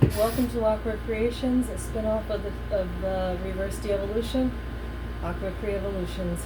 Welcome to Aqua Creations, a spin-off of Reverse De-Evolution, Aqua Creavolutions.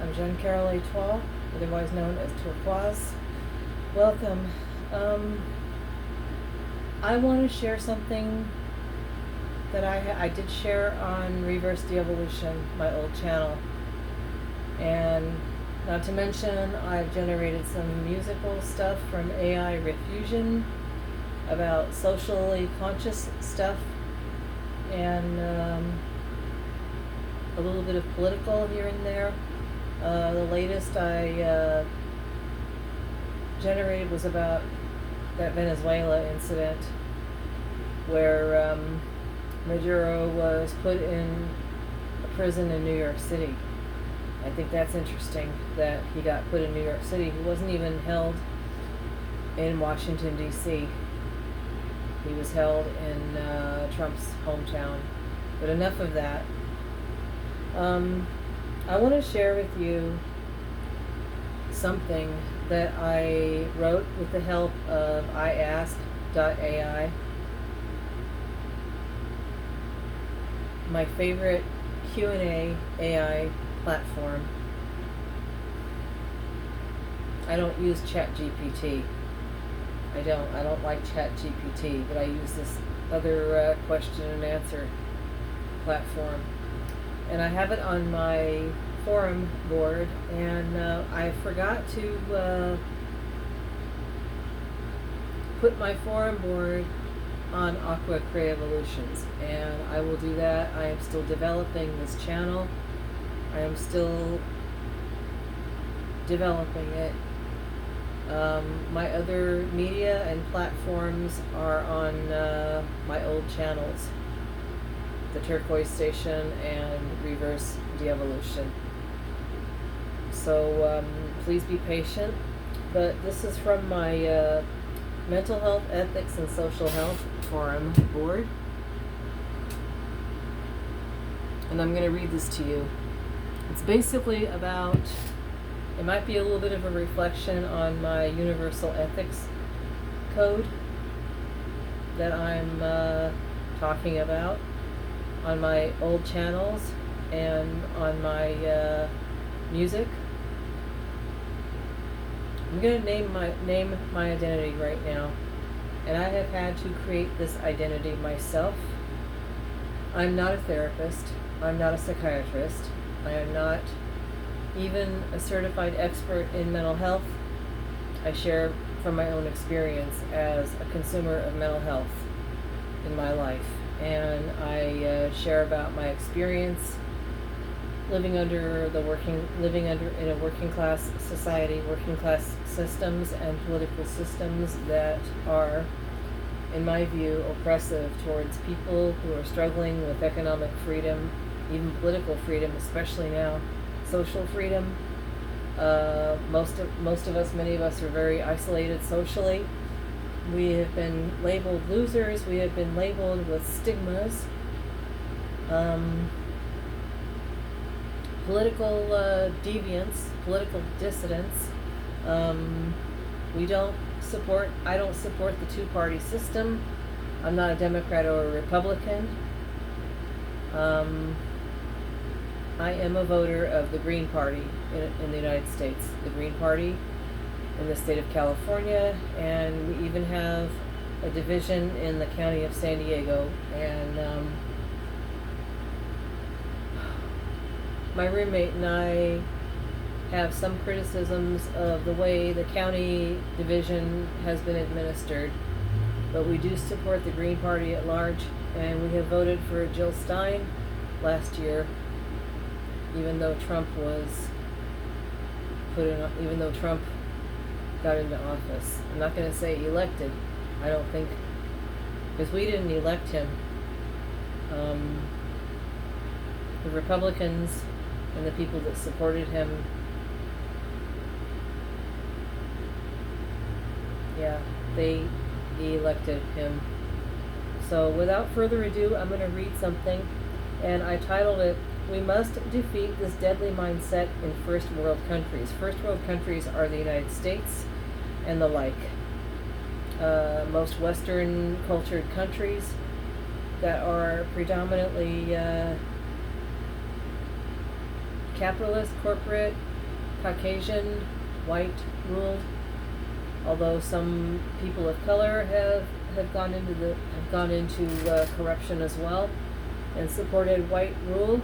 I'm Jeanne Carol Etoile, otherwise known as Turquoise. Welcome. I want to share something that I did share on Reverse De-Evolution, my old channel. And not to mention, I've generated some musical stuff from AI Refusion about socially conscious stuff, and a little bit of political here and there. The latest I generated was about that Venezuela incident where Maduro was put in a prison in New York City. I think that's interesting that he got put in New York City. He wasn't even held in Washington, D.C. He was held in Trump's hometown. But enough of that. I want to share with you something that I wrote with the help of iask.ai, my favorite Q&A AI platform. I don't use ChatGPT. I don't like ChatGPT, but I use this other question and answer platform. And I have it on my forum board, and I forgot to put my forum board on Aqua Creavolutions, and I will do that. I am still developing this channel. I am still developing it. My other media and platforms are on my old channels, the Turquoise Station and Reverse De-Evolution. So please be patient. But this is from my Mental Health, Ethics, and Social Health Forum board. And I'm going to read this to you. It's basically about, it might be a little bit of a reflection on my universal ethics code that I'm talking about on my old channels and on my music. I'm going to name my identity right now, and I have had to create this identity myself. I'm not a therapist. I'm not a psychiatrist. I am not even a certified expert in mental health. I share from my own experience as a consumer of mental health in my life, and I share about my experience living in a working class society, working class systems and political systems that are, in my view, oppressive towards people who are struggling with economic freedom, even political freedom, especially now. Social freedom. Most of us, many of us, are very isolated socially. We have been labeled losers. We have been labeled with stigmas. Political deviance, political dissidents. I don't support the two-party system. I'm not a Democrat or a Republican. I am a voter of the Green Party in the United States, the Green Party in the state of California, and we even have a division in the county of San Diego. And my roommate and I have some criticisms of the way the county division has been administered, but we do support the Green Party at large, and we have voted for Jill Stein last year, even though Trump got into office. I'm not going to say elected. I don't think, because we didn't elect him. The Republicans and the people that supported him, they elected him. So without further ado, I'm going to read something, and I titled it, "We Must Defeat This Deadly Mindset in First World Countries." First world countries are the United States and the like. most Western cultured countries that are predominantly capitalist, corporate, Caucasian, white ruled. Although some people of color have gone into corruption as well, and supported white rule.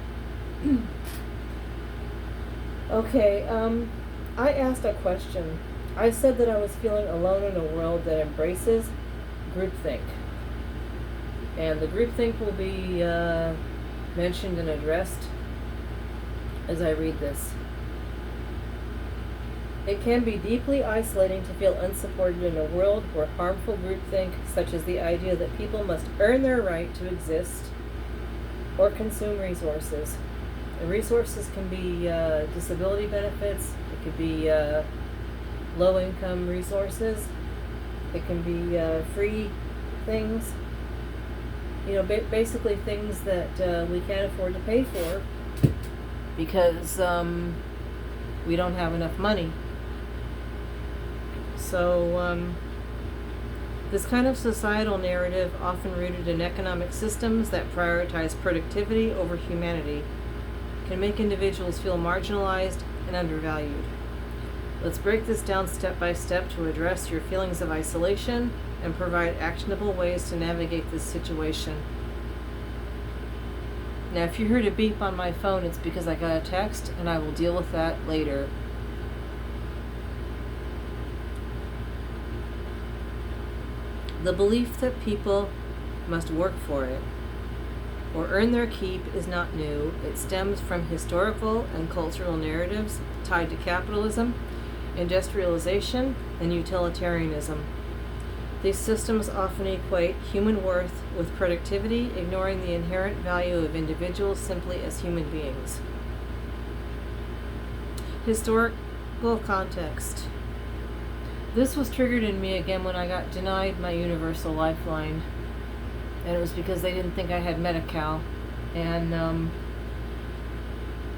Okay, I asked a question. I said that I was feeling alone in a world that embraces groupthink. And the groupthink will be mentioned and addressed as I read this. It can be deeply isolating to feel unsupported in a world where harmful groupthink, such as the idea that people must earn their right to exist or consume resources. And resources can be disability benefits, it could be low-income resources, it can be free things, basically things that we can't afford to pay for because we don't have enough money. So this kind of societal narrative, often rooted in economic systems that prioritize productivity over humanity, can make individuals feel marginalized and undervalued. Let's break this down step by step to address your feelings of isolation and provide actionable ways to navigate this situation. Now, if you heard a beep on my phone, it's because I got a text, and I will deal with that later. The belief that people must work for it or earn their keep is not new. It stems from historical and cultural narratives tied to capitalism, industrialization, and utilitarianism. These systems often equate human worth with productivity, ignoring the inherent value of individuals simply as human beings. Historical context. This was triggered in me again when I got denied my universal lifeline. And it was because they didn't think I had Medi-Cal. And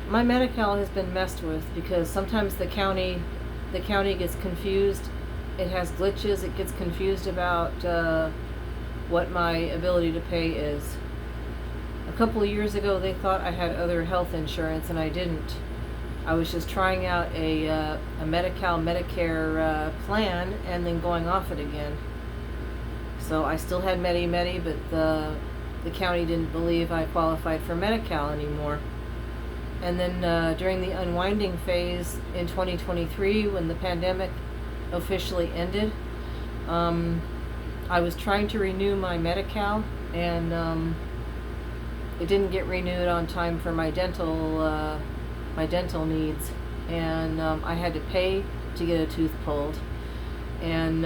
my Medi-Cal has been messed with because sometimes the county gets confused. It has glitches. It gets confused about what my ability to pay is. A couple of years ago, they thought I had other health insurance, and I didn't. I was just trying out a Medi-Cal Medicare plan and then going off it again. So I still had Medi, but the county didn't believe I qualified for Medi-Cal anymore. And then during the unwinding phase in 2023, when the pandemic officially ended, I was trying to renew my Medi-Cal, and it didn't get renewed on time for my dental needs, and I had to pay to get a tooth pulled. And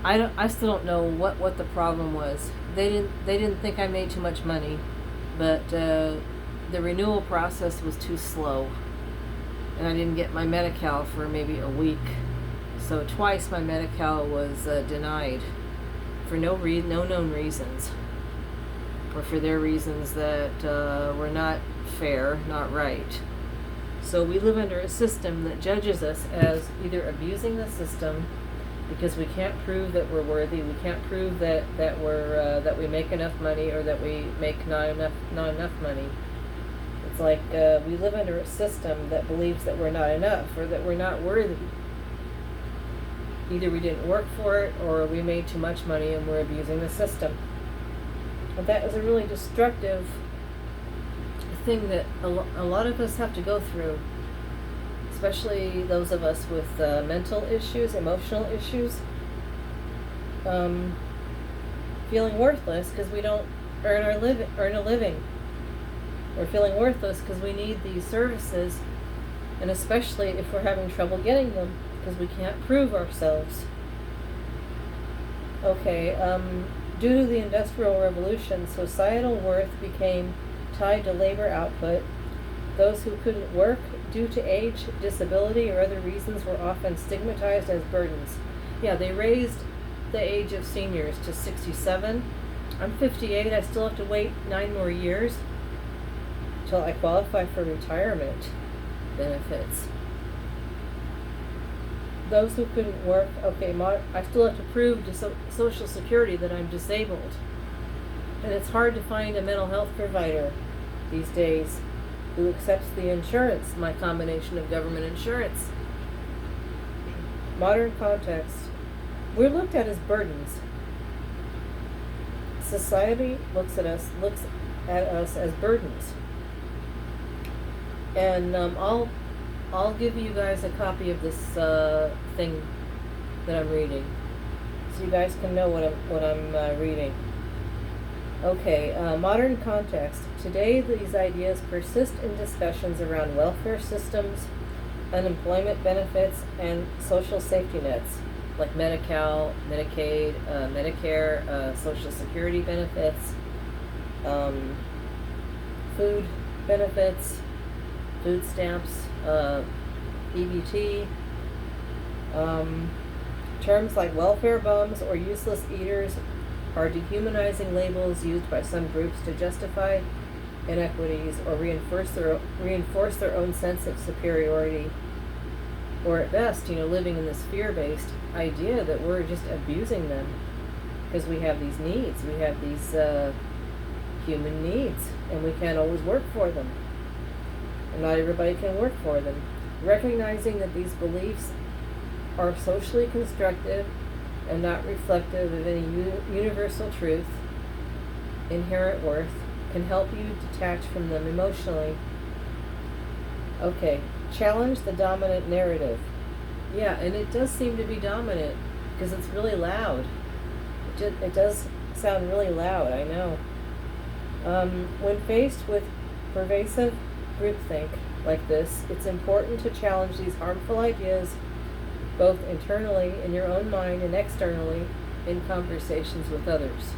I still don't know what the problem was. They didn't think I made too much money, but the renewal process was too slow, and I didn't get my Medi-Cal for maybe a week. So twice my Medi-Cal was denied for no known reasons, or for their reasons that were not fair, not right. So we live under a system that judges us as either abusing the system because we can't prove that we're worthy, we can't prove that we make enough money, or that we make not enough money. It's like we live under a system that believes that we're not enough, or that we're not worthy. Either we didn't work for it, or we made too much money and we're abusing the system. But that is a really destructive thing that a lot of us have to go through, especially those of us with mental issues, emotional issues, feeling worthless because we don't earn a living. We're feeling worthless because we need these services, and especially if we're having trouble getting them because we can't prove ourselves. Okay, due to the Industrial Revolution, societal worth became tied to labor output. Those who couldn't work due to age, disability, or other reasons were often stigmatized as burdens. Yeah, they raised the age of seniors to 67. I'm 58. I still have to wait 9 more years till I qualify for retirement benefits. those who couldn't work, okay, I still have to prove to Social Security that I'm disabled. And it's hard to find a mental health provider these days who accepts the insurance, my combination of government insurance. Modern context. We're looked at as burdens. Society looks at us as burdens. And I'll give you guys a copy of this thing that I'm reading, so you guys can know what I'm reading. Okay, modern context. Today, these ideas persist in discussions around welfare systems, unemployment benefits, and social safety nets, like Medi-Cal, Medicaid, Medicare, Social Security benefits, food benefits, food stamps, EBT, terms like welfare bums or useless eaters are dehumanizing labels used by some groups to justify inequities or reinforce their own sense of superiority, or at best, living in this fear-based idea that we're just abusing them because we have these needs, we have these human needs, and we can't always work for them. And not everybody can work for them. Recognizing that these beliefs are socially constructed and not reflective of any universal truth, inherent worth, can help you detach from them emotionally. Okay, challenge the dominant narrative. Yeah, and it does seem to be dominant because it's really loud. It does sound really loud, I know. When faced with pervasive groupthink like this, it's important to challenge these harmful ideas both internally in your own mind and externally in conversations with others.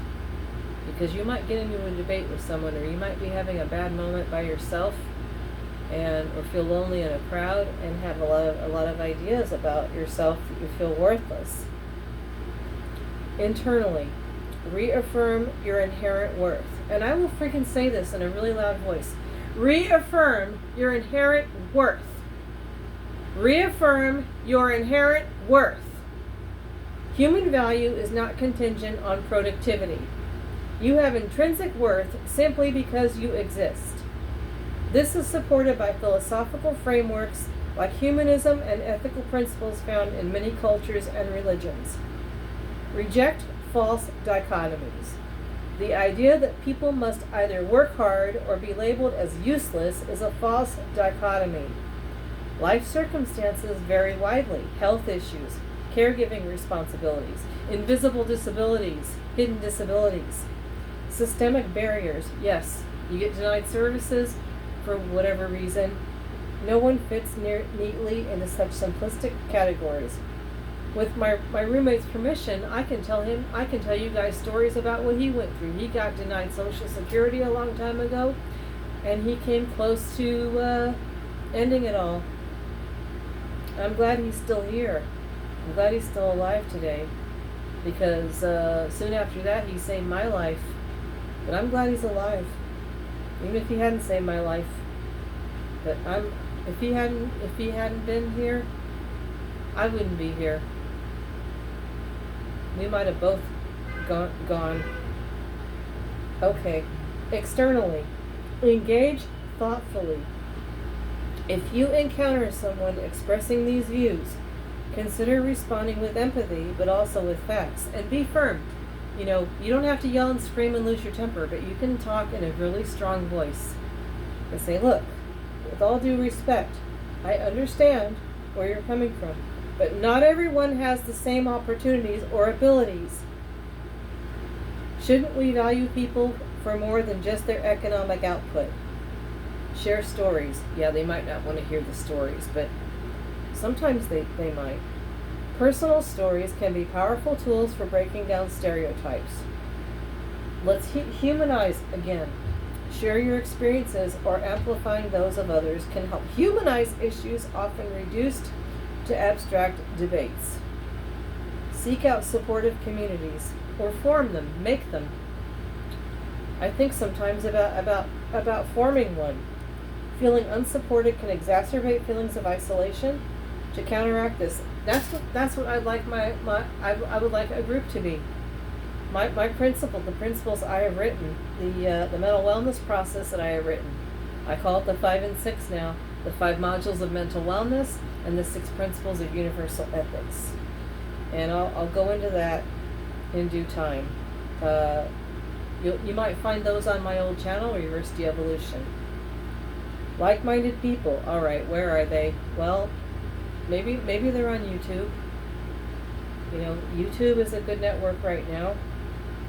Because you might get into a debate with someone, or you might be having a bad moment by yourself or feel lonely in a crowd and have a lot of ideas about yourself that you feel worthless. Internally, reaffirm your inherent worth. And I will freaking say this in a really loud voice. Reaffirm your inherent worth. Reaffirm your inherent worth. Human value is not contingent on productivity. You have intrinsic worth simply because you exist. This is supported by philosophical frameworks like humanism and ethical principles found in many cultures and religions. Reject false dichotomies. The idea that people must either work hard or be labeled as useless is a false dichotomy. Life circumstances vary widely. Health issues, caregiving responsibilities, invisible disabilities, hidden disabilities, systemic barriers. Yes, you get denied services for whatever reason. No one fits neatly into such simplistic categories. With my roommate's permission, I can tell you guys stories about what he went through. He got denied Social Security a long time ago, and he came close to ending it all. I'm glad he's still here. I'm glad he's still alive today, because soon after that he saved my life. But I'm glad he's alive, even if he hadn't saved my life. But if he hadn't been here, I wouldn't be here. We might have both gone. Okay, externally, engage thoughtfully. If you encounter someone expressing these views, consider responding with empathy, but also with facts, and be firm. You don't have to yell and scream and lose your temper, but you can talk in a really strong voice and say, look, with all due respect, I understand where you're coming from, but not everyone has the same opportunities or abilities. Shouldn't we value people for more than just their economic output? Share stories. Yeah, they might not want to hear the stories, but sometimes they might. Personal stories can be powerful tools for breaking down stereotypes. Let's humanize again. Share your experiences or amplifying those of others can help humanize issues often reduced to abstract debates. Seek out supportive communities or form them, make them. I think sometimes about forming one. Feeling unsupported can exacerbate feelings of isolation. to counteract this. That's what I'd like I would like a group to be. My the principles I have written, the mental wellness process that I have written. I call it the 5 and 6 now. The 5 modules of mental wellness and the 6 principles of universal ethics. And I'll go into that in due time. You might find those on my old channel, Reverse De-Evolution. Like-minded people. All right, where are they? Well, maybe they're on YouTube. You know, YouTube is a good network right now.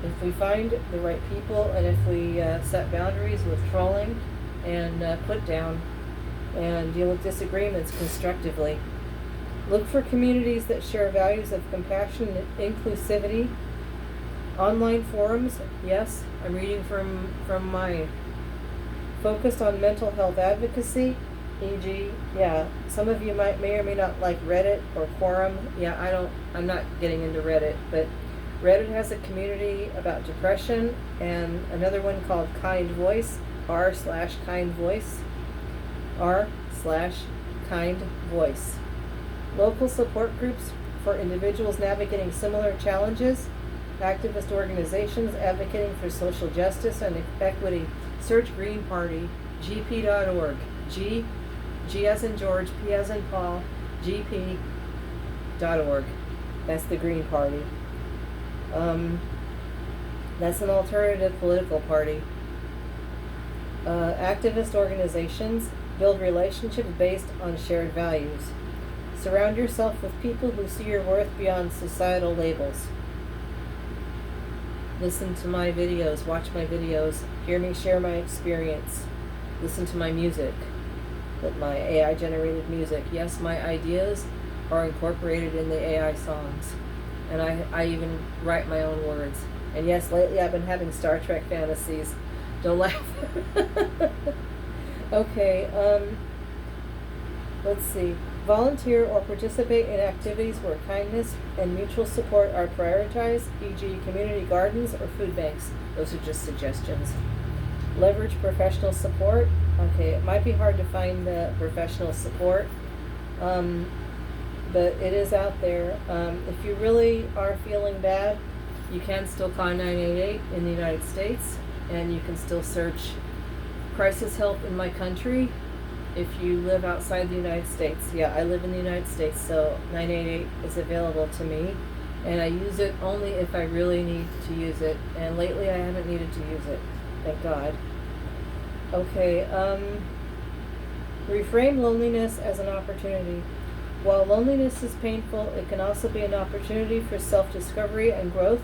If we find the right people, and if we set boundaries with trolling and put down and deal with disagreements constructively. Look for communities that share values of compassion and inclusivity. Online forums, yes, I'm reading from my focused on mental health advocacy, e.g., yeah, some of you may or may not like Reddit or Quorum. Yeah, I'm not getting into Reddit, but Reddit has a community about depression, and another one called Kind Voice, r/Kind Voice, r/Kind Voice. Local support groups for individuals navigating similar challenges, activist organizations advocating for social justice and equity. Search Green Party, gp.org, G as in George, P as in Paul, gp.org. That's the Green Party. That's an alternative political party. Activist organizations build relationships based on shared values. Surround yourself with people who see your worth beyond societal labels. Listen to my videos, watch my videos, hear me share my experience. Listen to my music, with my AI generated music. Yes, my ideas are incorporated in the AI songs. And I even write my own words. And yes, lately I've been having Star Trek fantasies. Don't laugh. Okay, let's see. Volunteer or participate in activities where kindness and mutual support are prioritized, e.g. community gardens or food banks. Those are just suggestions. Leverage professional support. Okay, it might be hard to find professional support, but it is out there. If you really are feeling bad, you can still call 988 in the United States, and you can still search crisis help in my country. If you live outside the United States, yeah, I live in the United States, so 988 is available to me, and I use it only if I really need to use it, and lately I haven't needed to use it, thank God. Okay, reframe loneliness as an opportunity. While loneliness is painful, it can also be an opportunity for self-discovery and growth.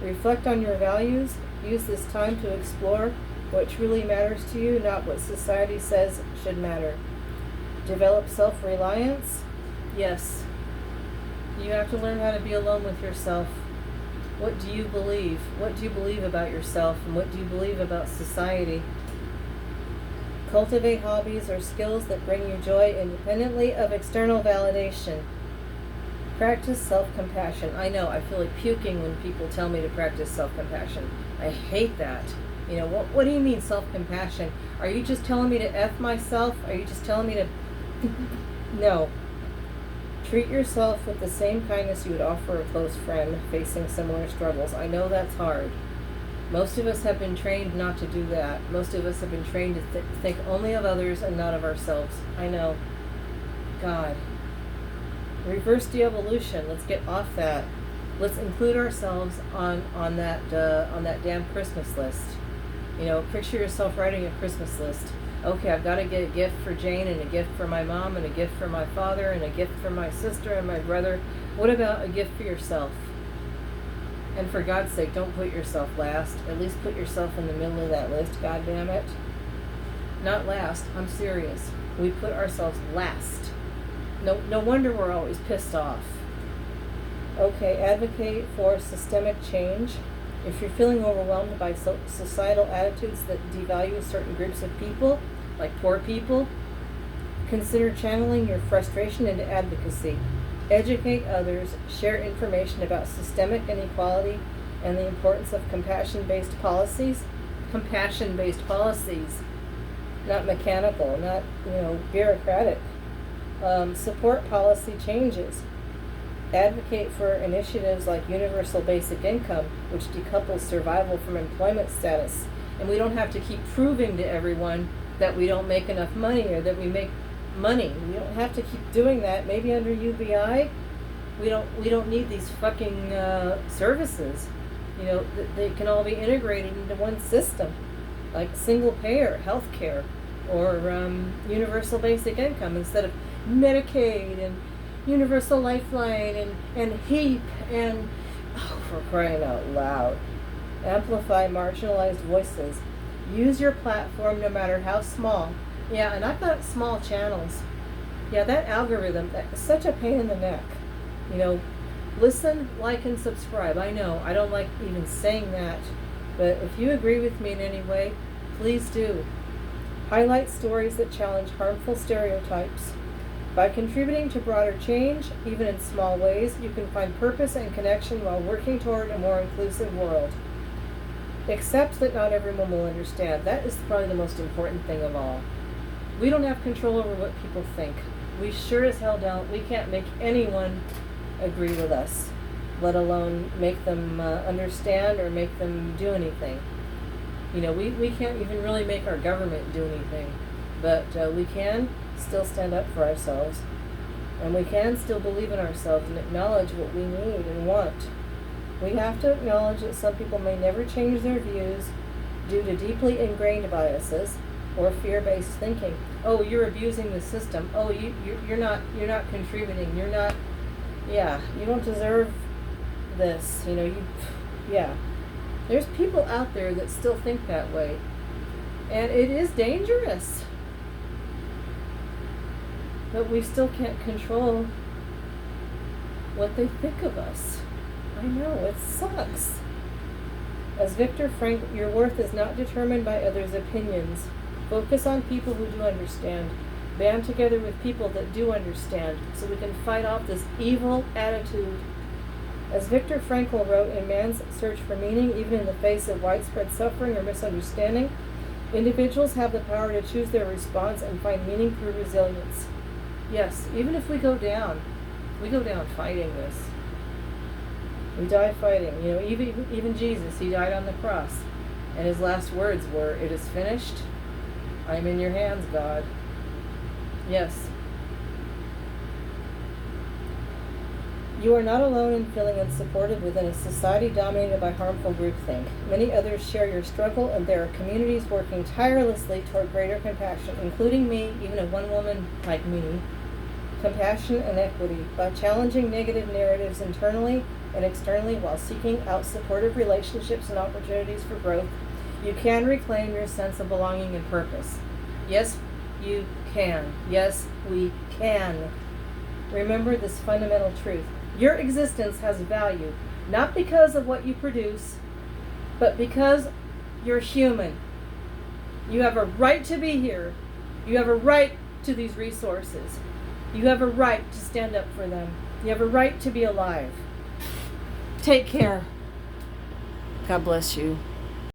Reflect on your values. Use this time to explore what truly matters to you, not what society says should matter. Develop self-reliance. Yes, you have to learn how to be alone with yourself. What do you believe? What do you believe about yourself, and what do you believe about society? Cultivate hobbies or skills that bring you joy independently of external validation. Practice self-compassion. I know, I feel like puking when people tell me to practice self-compassion. I hate that. You know, what do you mean self-compassion? Are you just telling me to F myself? Are you just telling me to... No. Treat yourself with the same kindness you would offer a close friend facing similar struggles. I know that's hard. Most of us have been trained not to do that. Most of us have been trained to think only of others and not of ourselves. I know. God. Reverse de-evolution. Let's get off that. Let's include ourselves on that damn Christmas list. You know, picture yourself writing a Christmas list. Okay, I've got to get a gift for Jane, and a gift for my mom, and a gift for my father, and a gift for my sister and my brother. What about a gift for yourself? And for God's sake, don't put yourself last. At least put yourself in the middle of that list, God damn it. Not last, I'm serious. We put ourselves last. No wonder we're always pissed off. Okay, advocate for systemic change. If you're feeling overwhelmed by societal attitudes that devalue certain groups of people, like poor people, consider channeling your frustration into advocacy. Educate others, share information about systemic inequality and the importance of compassion-based policies. Compassion-based policies, not mechanical, not, bureaucratic. Support policy changes. Advocate for initiatives like universal basic income, which decouples survival from employment status. And we don't have to keep proving to everyone that we don't make enough money or that we make money. We don't have to keep doing that. Maybe under UBI, we don't need these fucking services. You know, they can all be integrated into one system, like single payer healthcare or universal basic income instead of Medicaid and universal lifeline and HEAP and, oh, for crying out loud. Amplify marginalized voices. Use your platform no matter how small. Yeah, and I've got small channels. Yeah, that algorithm, that's such a pain in the neck. You know, listen, like, and subscribe. I know, I don't like even saying that, but if you agree with me in any way, please do. Highlight stories that challenge harmful stereotypes. By contributing to broader change, even in small ways, you can find purpose and connection while working toward a more inclusive world. Accept that not everyone will understand. That is probably the most important thing of all. We don't have control over what people think. We sure as hell don't. We can't make anyone agree with us, let alone make them understand or make them do anything. You know, we can't even really make our government do anything, but we can still stand up for ourselves, and we can still believe in ourselves and acknowledge what we need and want. We have to acknowledge that some people may never change their views due to deeply ingrained biases or fear-based thinking. Oh, you're abusing the system. Oh, you're not contributing. You're not. Yeah, you don't deserve this. You know, yeah. There's people out there that still think that way, and it is dangerous. But we still can't control what they think of us. I know, it sucks. As Viktor Frankl, your worth is not determined by others' opinions. Focus on people who do understand. Band together with people that do understand, so we can fight off this evil attitude. As Viktor Frankl wrote in Man's Search for Meaning, even in the face of widespread suffering or misunderstanding, individuals have the power to choose their response and find meaning through resilience. Yes, even if we go down fighting this. We die fighting. You know, even Jesus, he died on the cross. And his last words were, "It is finished. I am in your hands, God." Yes. You are not alone in feeling unsupported within a society dominated by harmful groupthink. Many others share your struggle, and there are communities working tirelessly toward greater compassion, including me, even a one woman like me. Compassion and equity. By challenging negative narratives internally and externally while seeking out supportive relationships and opportunities for growth, you can reclaim your sense of belonging and purpose. Yes, you can. Yes, we can. Remember this fundamental truth. Your existence has value, not because of what you produce, but because you're human. You have a right to be here. You have a right to these resources. You have a right to stand up for them. You have a right to be alive. Take care. God bless you.